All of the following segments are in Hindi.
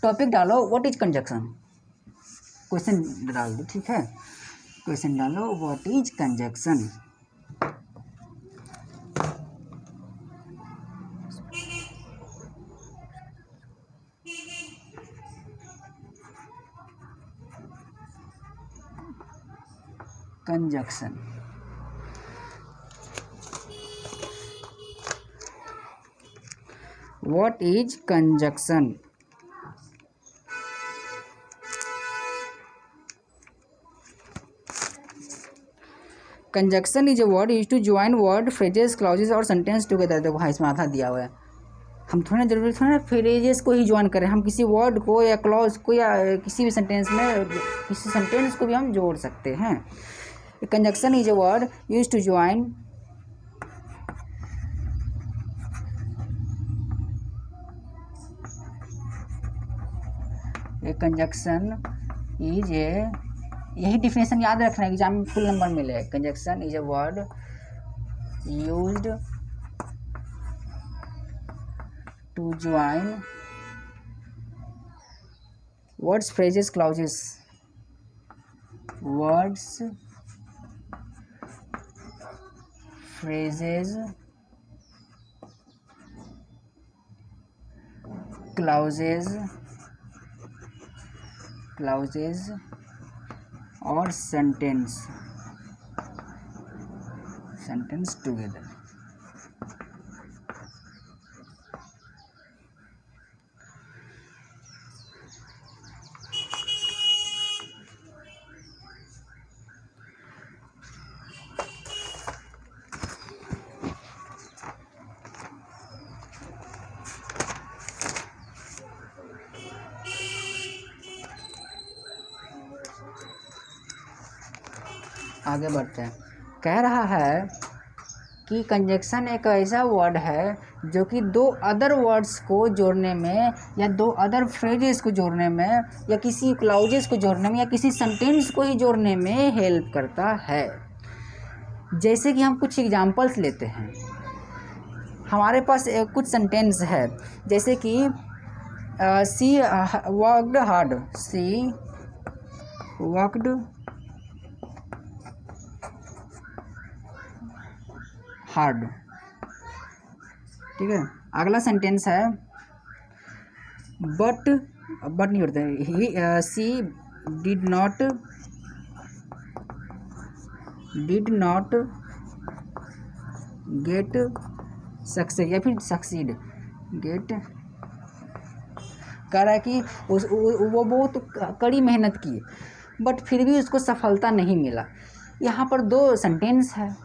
टॉपिक डालो व्हाट इज कंजक्शन, क्वेश्चन डाल दो, ठीक है। क्वेश्चन डालो what is conjunction. Conjunction, what is conjunction. Conjunction is a word use to join word, phrases, clauses और सेंटेंस टुगेदर। देखो हाँ, इसमें आधा दिया हुआ है। हम थोड़ा जरूरी थोड़ा ना फ्रेजेस को ही ज्वाइन करें, हम किसी वर्ड को या क्लॉज को या किसी भी सेंटेंस में किसी सेंटेंस को भी हम जोड़ सकते हैं। Conjunction is a word use to join conjunction is a, यही डिफिनेशन याद रखना है, एग्जाम में फुल नंबर मिले। Conjunction is a word used to join words, phrases, clauses, words, phrases, clauses और सेंटेंस टुगेदर। आगे बढ़ते हैं। कह रहा है कि कंजक्शन एक ऐसा वर्ड है जो कि दो अदर वर्ड्स को जोड़ने में या दो अदर फ्रेजेस को जोड़ने में या किसी क्लाउजेस को जोड़ने में या किसी सेंटेंस को ही जोड़ने में हेल्प करता है। जैसे कि हम कुछ एग्जांपल्स लेते हैं, हमारे पास कुछ सेंटेंस है, जैसे कि सी वर्कड हार्ड, सी वर्कड हार्ड, ठीक है। अगला सेंटेंस है बट नहीं होता है, ही सी डिड नॉट गेट सक्सेस या फिर सक्सीड, गेट कह रहा है कि वो बहुत कड़ी मेहनत की बट फिर भी उसको सफलता नहीं मिला। यहाँ पर दो सेंटेंस है,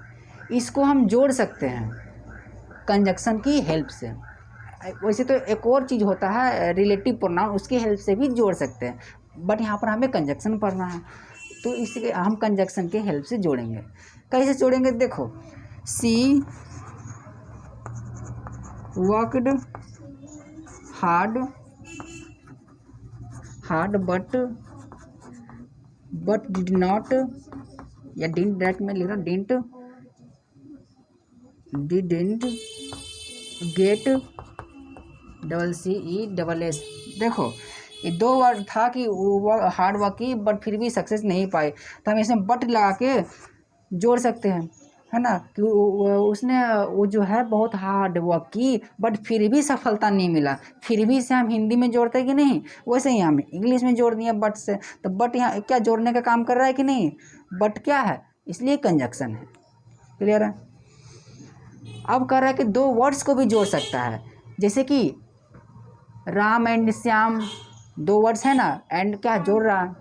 इसको हम जोड़ सकते हैं कंजक्शन की हेल्प से। वैसे तो एक और चीज़ होता है रिलेटिव प्रोनाउन, उसकी हेल्प से भी जोड़ सकते हैं, बट यहाँ पर हमें कंजक्शन पढ़ना है तो इसलिए हम कंजक्शन के हेल्प से जोड़ेंगे। कैसे जोड़ेंगे देखो, she worked hard but did not या डिडंट, डायरेक्ट में लिख रहा डिडंट गेट CCESS। देखो ये दो वर्ड था कि वो हार्ड वर्क की बट फिर भी सक्सेस नहीं पाए, तो हम इसमें बट लगा के जोड़ सकते हैं, है ना, कि उसने वो जो है बहुत हार्ड वर्क की बट फिर भी सफलता नहीं मिला। फिर भी से हम हिंदी में जोड़ते हैं कि नहीं, वैसे ही हम इंग्लिश में जोड़ दिए बट से, तो बट यहाँ क्या जोड़ने का काम कर रहा है कि नहीं, बट क्या है, इसलिए कंजक्शन है। क्लियर है। अब कह रहा है कि दो वर्ड्स को भी जोड़ सकता है, जैसे कि राम एंड श्याम, दो वर्ड्स है ना, एंड क्या जोड़ रहा है।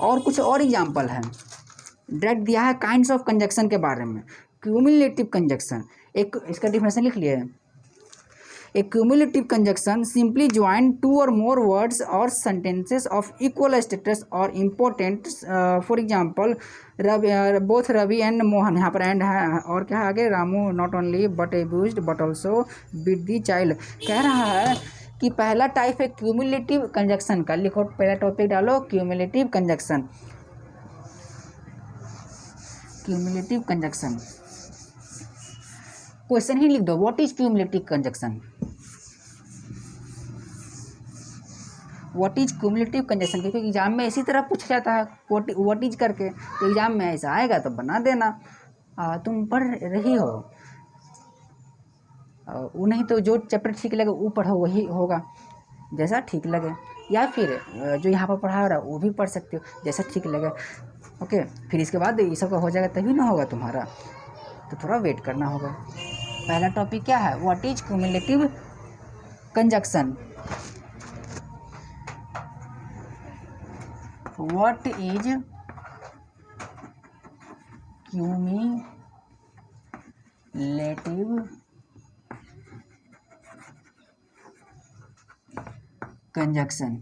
और कुछ और एग्जाम्पल है, डायरेक्ट दिया है काइंड्स ऑफ कंजक्शन के बारे में। क्यूमुलेटिव कंजक्शन, एक इसका डिफिनेशन लिख लिया है। A cumulative conjunction simply join two और मोर वर्ड्स और सेंटेंसेस ऑफ इक्वल स्टेटस और important. For example both Ravi and Mohan, यहाँ पर एंड है और क्या है आगे, Ramu not only but abused but also beat the child. कह रहा है कि पहला टाइप है क्यूमुलेटिव कंजक्शन का, लिखो पहला टॉपिक डालो cumulative conjunction. Cumulative conjunction question ही लिख दो, what is cumulative conjunction. What is cumulative conjunction, क्योंकि एग्जाम में इसी तरह पूछा जाता है व्हाट इज करके, तो एग्जाम में ऐसा आएगा तो बना देना। तुम पढ़ रही हो, वो नहीं तो जो चैप्टर ठीक लगे वो पढ़ो, वही होगा जैसा ठीक लगे, या फिर जो यहाँ पर पढ़ा रहा है वो भी पढ़ सकते हो जैसा ठीक लगे। ओके, फिर इसके बाद ये सब का हो जाएगा तभी ना होगा तुम्हारा, तो थोड़ा वेट करना होगा। पहला टॉपिक क्या है, what is cumulative conjunction. What is cumulative conjunction.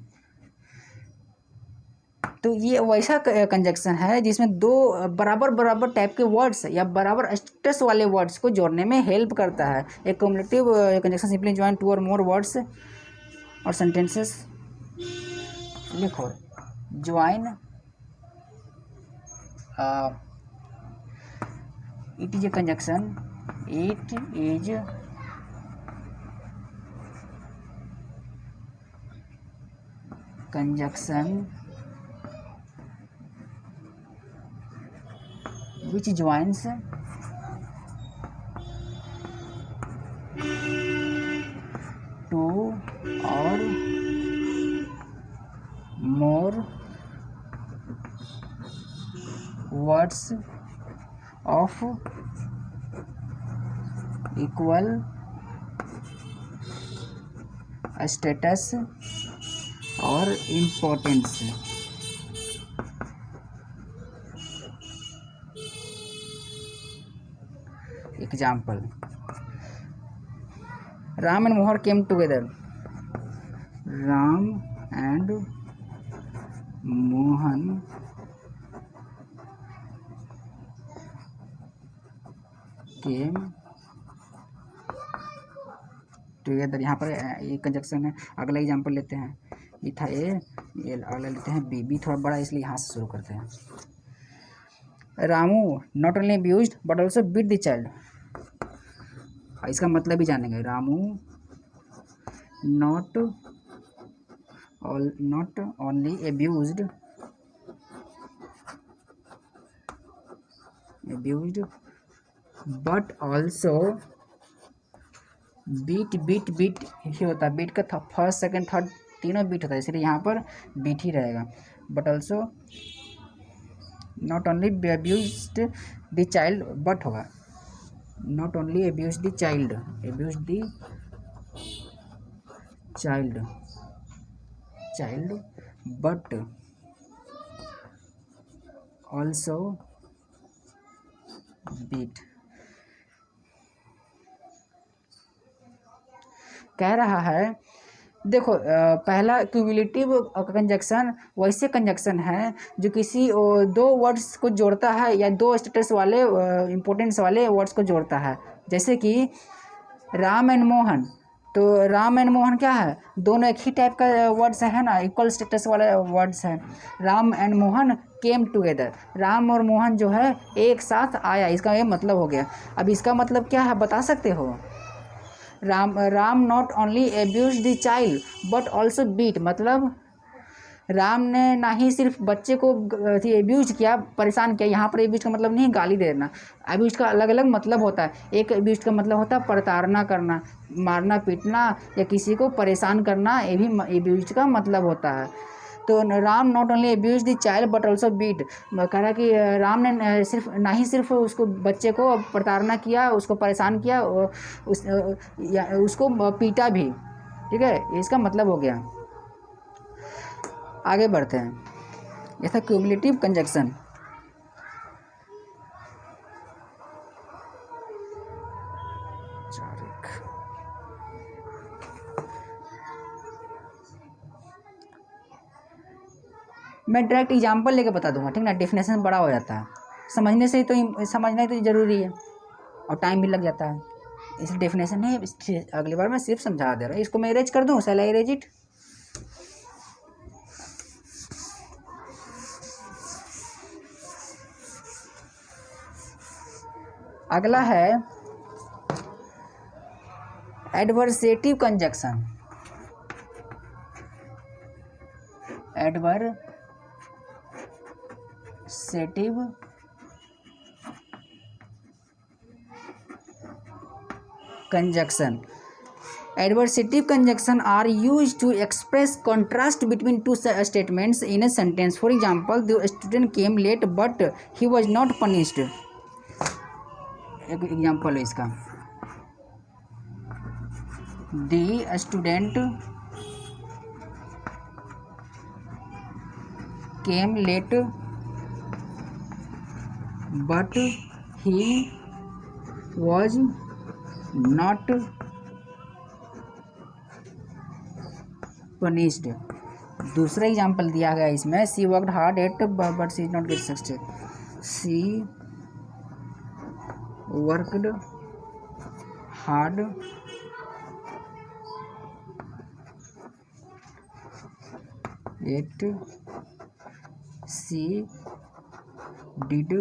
तो ये वैसा कंजक्शन है जिसमें दो बराबर बराबर टाइप के वर्ड्स या बराबर स्टेटस वाले वर्ड्स को जोड़ने में हेल्प करता है। एक cumulative conjunction simply join two और मोर वर्ड्स और सेंटेंसेस। लिखो, join it is a conjunction, it is conjunction which joins two or more words of equal status or importance। Example, Ram and Mohan came together, Ram and Mohan came together. यहाँ पर ये कंजक्शन है। अगला एग्जाम्पल लेते हैं, ये था ए, ये अगला लेते हैं बी। बी थोड़ा बड़ा इसलिए यहाँ से शुरू करते हैं। Ramu not only abused but also beat the child. इसका मतलब भी जानेंगे। Ramu not only abused but also beat ही होता है। बीट का फर्स्ट सेकंड थर्ड तीनों बीट होता है, इसलिए यहाँ पर बीट ही रहेगा। But also not only abused the child but होगा, not only abuse the child, but also beat. कह रहा है, देखो पहला क्यूमुलेटिव कंजक्शन वैसे कंजक्शन है जो किसी दो वर्ड्स को जोड़ता है या दो स्टेटस वाले इम्पोर्टेंस वाले वर्ड्स को जोड़ता है। जैसे कि राम एंड मोहन, तो राम एंड मोहन क्या है, दोनों एक ही टाइप का वर्ड्स है ना, इक्वल स्टेटस वाले वर्ड्स हैं। Ram and Mohan came together, Ram और मोहन जो है एक साथ आया, इसका ये मतलब हो गया। अब इसका मतलब क्या है बता सकते हो। Ram not only abuse the child but also beat, मतलब राम ने ना ही सिर्फ बच्चे को एब्यूज किया, परेशान किया। यहाँ पर एब्यूज का मतलब नहीं गाली देना, एब्यूज का अलग अलग मतलब होता है। एक एब्यूज का मतलब होता है प्रताड़ना करना, मारना पीटना या किसी को परेशान करना, ये भी एब्यूज का मतलब होता है। तो Ram not only abuse the child but also beat, कह रहा कि राम ने सिर्फ ना ही सिर्फ उसको बच्चे को प्रताड़ना किया, उसको परेशान किया, उसको पीटा भी। ठीक है, इसका मतलब हो गया। आगे बढ़ते हैं, यह था क्यूमुलेटिव कंजक्शन। मैं डायरेक्ट एग्जाम्पल लेके बता दूंगा, ठीक ना, डेफिनेशन बड़ा हो जाता है, समझना ही तो ज़रूरी है और टाइम भी लग जाता है, इसलिए डेफिनेशन नहीं। अगली बार मैं सिर्फ समझा दे रहा हूँ। इसको मैं इरेज कर दूँ, शैल आई इरेज इट। अगला है adversative conjunction. Adversative conjunction. Adversative conjunction are used to express contrast between two statements in a sentence. For example, the student came late but he was not punished. एक एग्जाम्पल है इसका. The student came late but he was not punished. दूसरा एग्जाम्पल दिया गया इसमें, she worked hard yet but she is not get success. She worked hard yet she did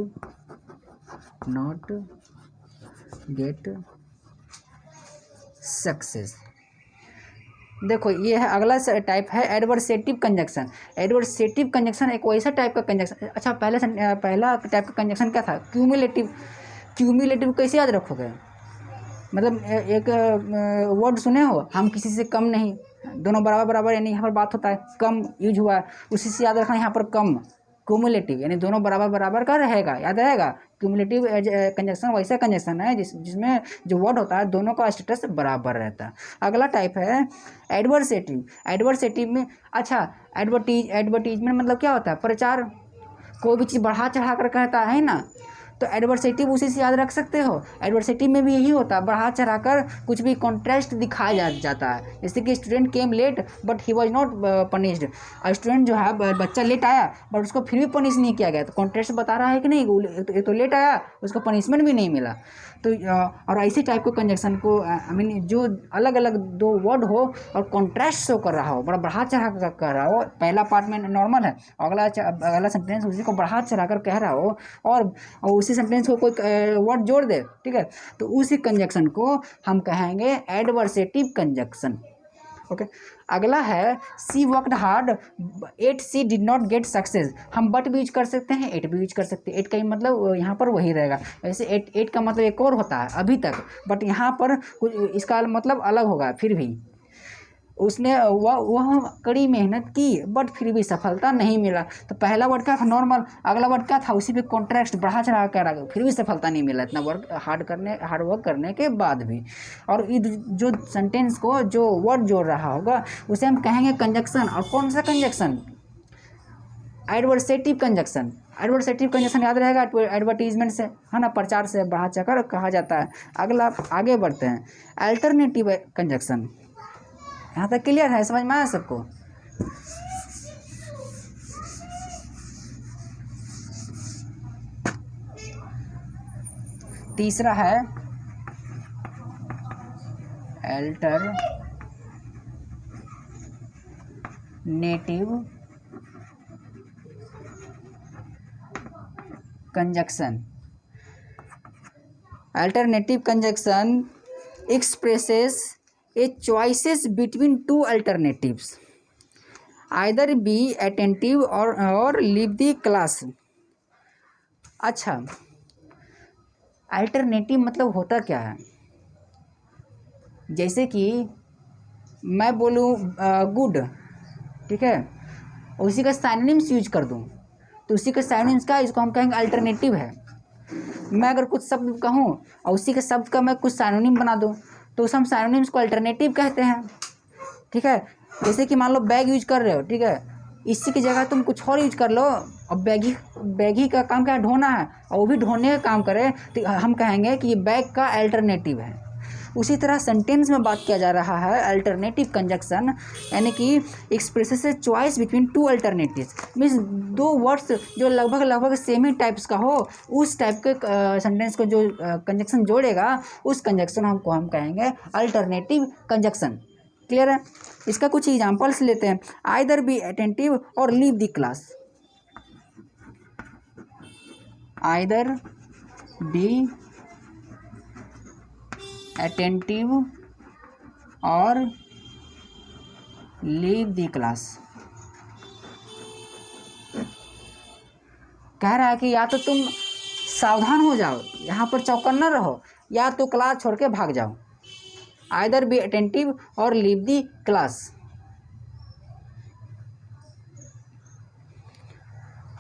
not get success. देखो ये है अगला टाइप है एडवर्सेटिव कंजक्शन. एडवर्सेटिव कंजक्शन एक वैसा टाइप का कंजक्शन. अच्छा पहला टाइप का कंजक्शन क्या था? क्यूमुलेटिव. क्यूमुलेटिव कैसे याद रखोगे? मतलब एक वर्ड सुने हो, हम किसी से कम नहीं, दोनों बराबर बराबर, यानी यहाँ पर बात होता है कम यूज हुआ है, उसी से याद रखना यहाँ पर कम. क्यूमुलेटिव यानी दोनों बराबर बराबर का रहेगा, याद रहेगा. क्यूमुलेटिव कंजक्शन वैसा कंजक्शन है जिसमें जो वर्ड होता है दोनों का स्टेटस बराबर रहता है. अगला टाइप है एडवर्सेटिव. एडवर्सेटिव में अच्छा एडवर्टीजमेंट मतलब क्या होता है? प्रचार. कोई भी चीज़ बढ़ा चढ़ा कर कहता है ना, तो एडवर्सेटिव उसी से याद रख सकते हो. एडवर्सेटिव में भी यही होता है, बढ़ा चढ़ा कर कुछ भी कॉन्ट्रास्ट दिखाया जाता है. जैसे कि student came late but he was not punished. Student जो है बच्चा लेट आया बट उसको फिर भी पनिश नहीं किया गया, तो कॉन्ट्रास्ट बता रहा है कि नहीं, ये तो लेट आया, उसको पनिशमेंट भी नहीं मिला. तो और ऐसे टाइप के कंजक्शन को आई मीन जो अलग अलग दो वर्ड हो और कॉन्ट्रास्ट शो कर रहा हो, बड़ा बढ़ा चढ़ा कर रहा हो. पहला पार्ट में नॉर्मल है, अगला सेंटेंस उसी को बढ़ा चढ़ा कर कह रहा हो और उसी सेंटेंस को कोई वर्ड जोड़ दे, ठीक है, तो उसी कंजक्शन को हम कहेंगे एडवर्सेटिव कंजक्शन. ओके. अगला है she worked hard yet she did not get success. हम बट भी यूज कर सकते हैं, एट भी यूज कर सकते हैं. एट का ही मतलब यहाँ पर वही रहेगा. वैसे एट का मतलब एक और होता है अभी तक, बट यहाँ पर कुछ इसका मतलब अलग होगा. फिर भी उसने वह कड़ी मेहनत की बट फिर भी सफलता नहीं मिला. तो पहला वर्ड क्या था? नॉर्मल. अगला वर्ड क्या था? उसी पे कॉन्ट्रास्ट बढ़ा चढ़ा कर रहा, फिर भी सफलता नहीं मिला इतना हार्ड वर्क करने के बाद भी. और जो सेंटेंस को जो वर्ड जोड़ रहा होगा उसे हम कहेंगे कंजक्शन. और कौन सा conjunction? Adversative conjunction. Adversative conjunction याद रहेगा एडवर्टीजमेंट से, है ना, प्रचार से बढ़ा चढ़ा कहा जाता है. अगला आगे बढ़ते हैं, अल्टरनेटिव कंजक्शन. यहाँ तक क्लियर है? समझ में आया सबको? तीसरा है alternative conjunction. Alternative conjunction expresses a choices between two alternatives, either be attentive or leave the class. अच्छा, अल्टरनेटिव मतलब होता क्या है? जैसे कि मैं बोलूँ गुड, ठीक है, उसी का साइनोनिम्स यूज कर दूँ, तो उसी का साइनोनिम्स का इसको हम कहेंगे अल्टरनेटिव है. मैं अगर कुछ शब्द कहूँ और उसी के शब्द का मैं कुछ साइनोनिम बना दूँ तो उस हम साइनोनिम्स को अल्टरनेटिव कहते हैं, ठीक है. जैसे कि मान लो बैग यूज कर रहे हो, ठीक है, इसी की जगह तुम कुछ और यूज कर लो. अब बैगी का काम क्या है? ढोना है, और वो भी ढोने का काम करे तो हम कहेंगे कि ये बैग का अल्टरनेटिव है. उसी तरह सेंटेंस में बात किया जा रहा है अल्टरनेटिव कंजक्शन, यानी कि expresses a choice between two alternatives. Means दो वर्ड्स जो लगभग सेम ही टाइप्स का हो, उस टाइप के सेंटेंस को जो कंजक्शन जोड़ेगा उस कंजक्शन हम कहेंगे अल्टरनेटिव कंजक्शन. क्लियर है? इसका कुछ एग्जांपल्स लेते हैं. आइदर बी अटेंटिव और leave the class. Either be attentive और लीव द क्लास. कह रहा है कि या तो तुम सावधान हो जाओ, यहाँ पर चौकन्ना रहो, या तो क्लास छोड़ के भाग जाओ। आइदर बी अटेंटिव और लीव दी क्लास।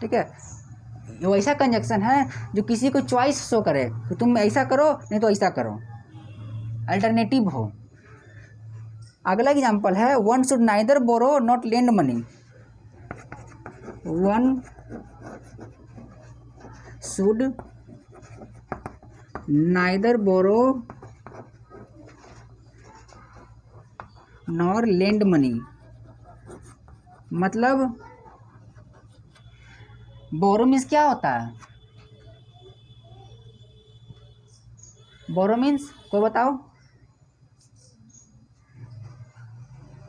ठीक है, वो ऐसा कंजक्शन है जो किसी को चॉइस शो करे कि तुम ऐसा करो नहीं तो ऐसा करो, अल्टरनेटिव हो। अगला एग्जाम्पल है one should neither borrow not lend money. One should neither borrow nor lend money, मतलब बोरो मीन्स क्या होता है? बोरो मीन्स कोई बताओ?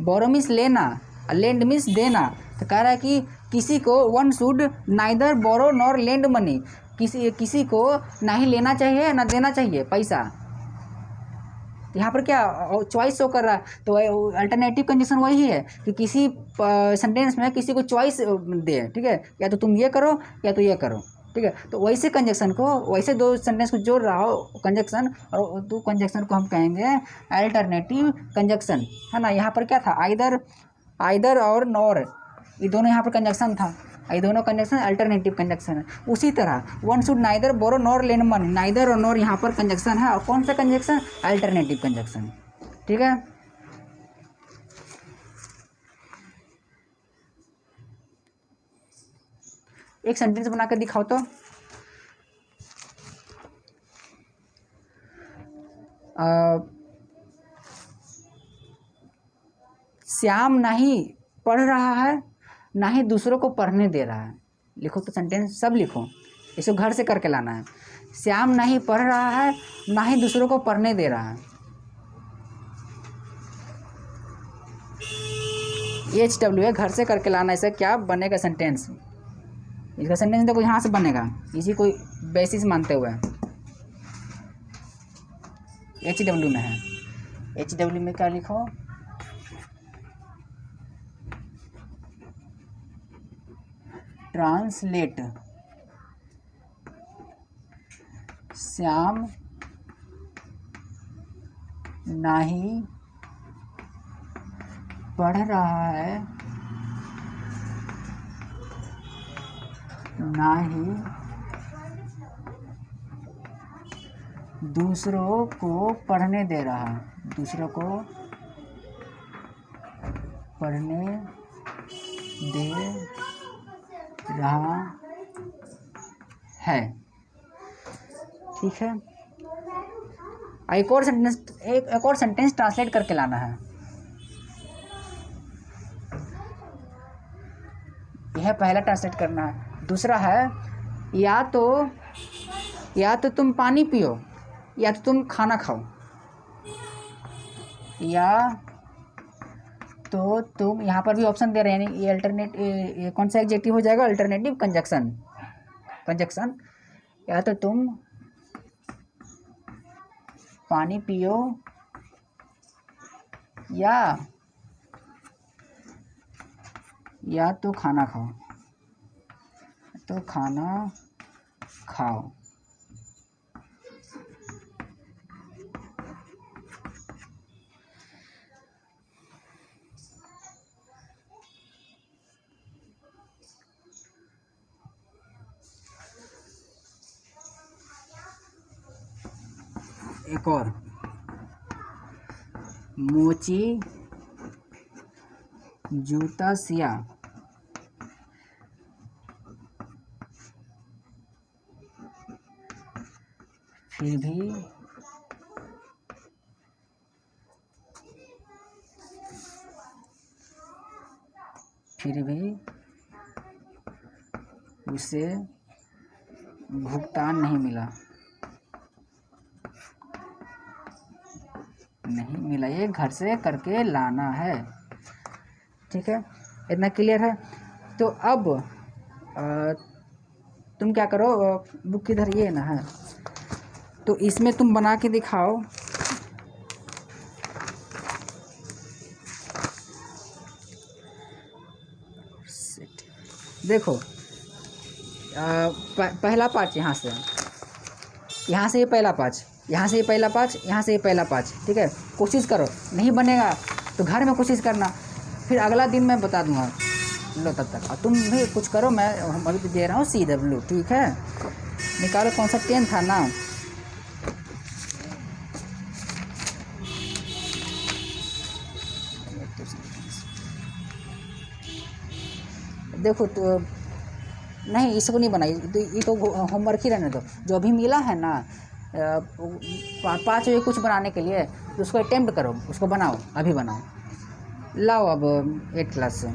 बोरो मीन्स लेना, लेंड मीन्स देना। तो कह रहा है कि किसी को one should neither borrow nor lend money, किसी को ना ही लेना चाहिए ना देना चाहिए पैसा। यहाँ पर क्या चॉइस शो कर रहा है, तो अल्टरनेटिव कंडीशन वही है कि किसी सेंटेंस में किसी को चॉइस दे, ठीक है, या तो तुम ये करो या तो ये करो, ठीक है। तो वैसे कंजक्शन को, वैसे दो सेंटेंस को जोड़ रहा हो कंजक्शन, और दो कंजक्शन को हम कहेंगे अल्टरनेटिव कंजक्शन, है ना। यहाँ पर क्या था, आइदर और नॉर, ये दोनों यहाँ पर कंजक्शन था, ये दोनों कंजक्शन अल्टरनेटिव कंजक्शन है। उसी तरह one should neither borrow nor lend money, neither और नॉर यहाँ पर कंजक्शन है, और कौन सा कंजक्शन? अल्टरनेटिव कंजक्शन, ठीक है। एक सेंटेंस बनाकर दिखाओ तो। श्याम ना ही पढ़ रहा है ना ही दूसरों को पढ़ने दे रहा है। लिखो तो सेंटेंस सब लिखो, इसको घर से करके लाना है। श्याम ना ही पढ़ रहा है ना ही दूसरों को पढ़ने दे रहा है। HW है, घर से करके लाना। ऐसा क्या बनेगा सेंटेंस? इसका सेंटेंस देखो यहाँ से बनेगा, इसी को बेसिस मानते हुए। HW में है, HW में क्या लिखो? ट्रांसलेट। श्याम ना ही पढ़ रहा है ना ही दूसरों को पढ़ने दे रहा है, दूसरों को पढ़ने दे रहा है, ठीक है। एक और सेंटेंस ट्रांसलेट करके लाना है। यह पहला ट्रांसलेट करना है। दूसरा है या तो तुम पानी पियो या तो तुम खाना खाओ, या तो तुम, यहाँ पर भी ऑप्शन दे रहे हैं, ये अल्टरनेट, ये कौन सा एडजेक्टिव हो जाएगा? Alternative conjunction. या तो तुम पानी पियो या तो खाना खाओ, तो खाना खाओ। एक और, मोची जूता सिया, फिर भी उसे भुगतान नहीं मिला। ये घर से करके लाना है, ठीक है। इतना क्लियर है? तो अब तुम क्या करो, बुक किधर, ये ना है, तो इसमें तुम बना के दिखाओ। देखो पहला पाँच यहाँ से ये पहला पाँच, यहाँ से ये पहला पाँच, यहाँ से ये पहला पाँच, ठीक है। कोशिश करो, नहीं बनेगा तो घर में कोशिश करना, फिर अगला दिन मैं बता दूंगा। लो तब तक और तुम भी कुछ करो, मैं अभी तो दे रहा हूँ CW, ठीक है। निकालो कौन सा 10 था ना। देखो तो नहीं, इसको नहीं बनाई तो ये तो होमवर्क ही रहने दो। जो अभी मिला है ना 5 बजे कुछ बनाने के लिए, तो उसको अटेम्प्ट करो, उसको बनाओ, अभी बनाओ। लाओ अब 8 क्लास से।